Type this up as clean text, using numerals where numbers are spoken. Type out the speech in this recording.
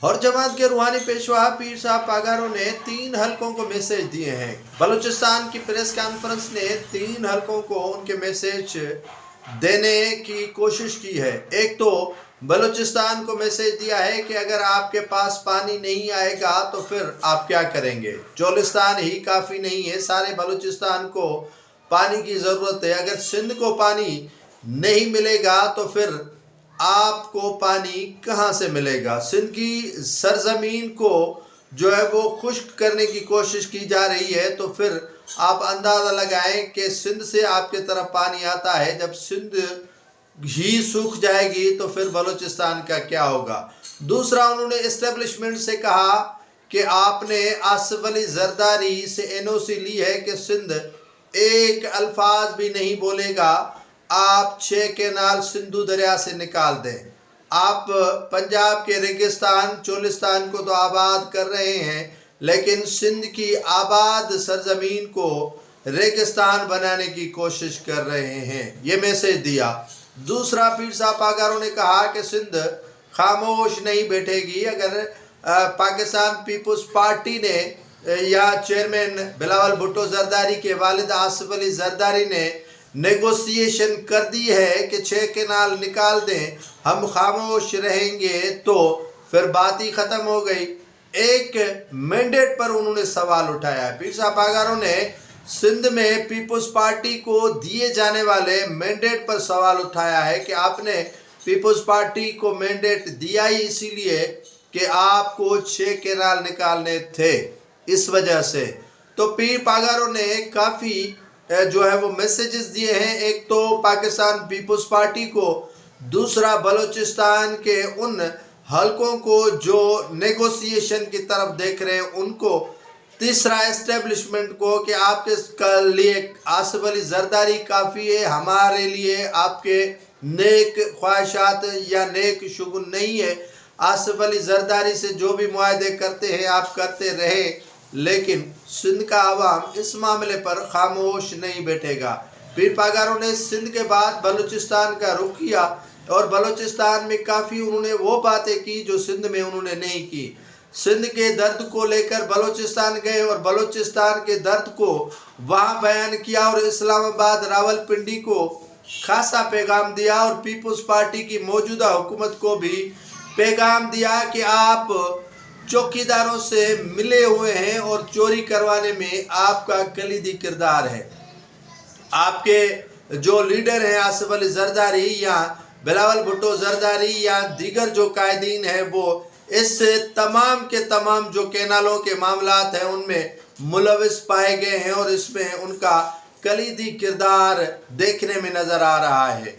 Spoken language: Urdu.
اور جماعت کے روحانی پیشوا پیر صاحب پاگاروں نے 3 حلقوں کو میسیج دیے ہیں۔ بلوچستان کی پریس کانفرنس نے 3 حلقوں کو ان کے میسیج دینے کی کوشش کی ہے۔ ایک تو بلوچستان کو میسیج دیا ہے کہ اگر آپ کے پاس پانی نہیں آئے گا تو پھر آپ کیا کریں گے؟ چولستان ہی کافی نہیں ہے، سارے بلوچستان کو پانی کی ضرورت ہے۔ اگر سندھ کو پانی نہیں ملے گا تو پھر آپ کو پانی کہاں سے ملے گا؟ سندھ کی سرزمین کو جو ہے وہ خشک کرنے کی کوشش کی جا رہی ہے، تو پھر آپ اندازہ لگائیں کہ سندھ سے آپ کے طرف پانی آتا ہے، جب سندھ ہی سوکھ جائے گی تو پھر بلوچستان کا کیا ہوگا؟ دوسرا، انہوں نے اسٹیبلشمنٹ سے کہا کہ آپ نے آصف علی زرداری سے NOC لی ہے کہ سندھ ایک الفاظ بھی نہیں بولے گا، آپ 6 کینال سندھو دریا سے نکال دیں۔ آپ پنجاب کے ریگستان چولستان کو تو آباد کر رہے ہیں، لیکن سندھ کی آباد سرزمین کو ریگستان بنانے کی کوشش کر رہے ہیں۔ یہ میسیج دیا۔ دوسرا، پیر صاحب پاگاروں نے کہا کہ سندھ خاموش نہیں بیٹھے گی۔ اگر پاکستان پیپلز پارٹی نے یا چیئرمین بلاول بھٹو زرداری کے والد آصف علی زرداری نے نیگوسیشن کر دی ہے کہ 6 کینال نکال دیں، ہم خاموش رہیں گے، تو پھر بات ہی ختم ہو گئی۔ ایک مینڈیٹ پر انہوں نے سوال اٹھایا ہے۔ پیر صاحب پاگاروں نے سندھ میں پیپلز پارٹی کو دیے جانے والے مینڈیٹ پر سوال اٹھایا ہے کہ آپ نے پیپلز پارٹی کو مینڈیٹ دیا ہی اسی لیے کہ آپ کو 6 کینال نکالنے تھے، اس وجہ سے۔ تو پیر پاگاروں نے کافی جو ہے وہ میسیجز دیے ہیں۔ ایک تو پاکستان پیپلز پارٹی کو، دوسرا بلوچستان کے ان حلقوں کو جو نیگوسیشن کی طرف دیکھ رہے ہیں ان کو، تیسرا اسٹیبلشمنٹ کو کہ آپ کے لیے آصف علی زرداری کافی ہے، ہمارے لیے آپ کے نیک خواہشات یا نیک شگن نہیں ہے۔ آصف علی زرداری سے جو بھی معاہدے کرتے ہیں آپ کرتے رہے، لیکن سندھ کا عوام اس معاملے پر خاموش نہیں بیٹھے گا۔ پیر پاگاروں نے سندھ کے بعد بلوچستان کا رخ کیا، اور بلوچستان میں کافی انہوں نے وہ باتیں کی جو سندھ میں انہوں نے نہیں کی۔ سندھ کے درد کو لے کر بلوچستان گئے اور بلوچستان کے درد کو وہاں بیان کیا، اور اسلام آباد راول پنڈی کو خاصا پیغام دیا، اور پیپلز پارٹی کی موجودہ حکومت کو بھی پیغام دیا کہ آپ چوکیداروں سے ملے ہوئے ہیں اور چوری کروانے میں آپ کا کلیدی کردار ہے۔ آپ کے جو لیڈر ہیں آصف علی زرداری یا بلاول بھٹو زرداری یا دیگر جو قائدین ہیں، وہ اس تمام کے تمام جو کینالوں کے معاملات ہیں ان میں ملوث پائے گئے ہیں، اور اس میں ان کا کلیدی کردار دیکھنے میں نظر آ رہا ہے۔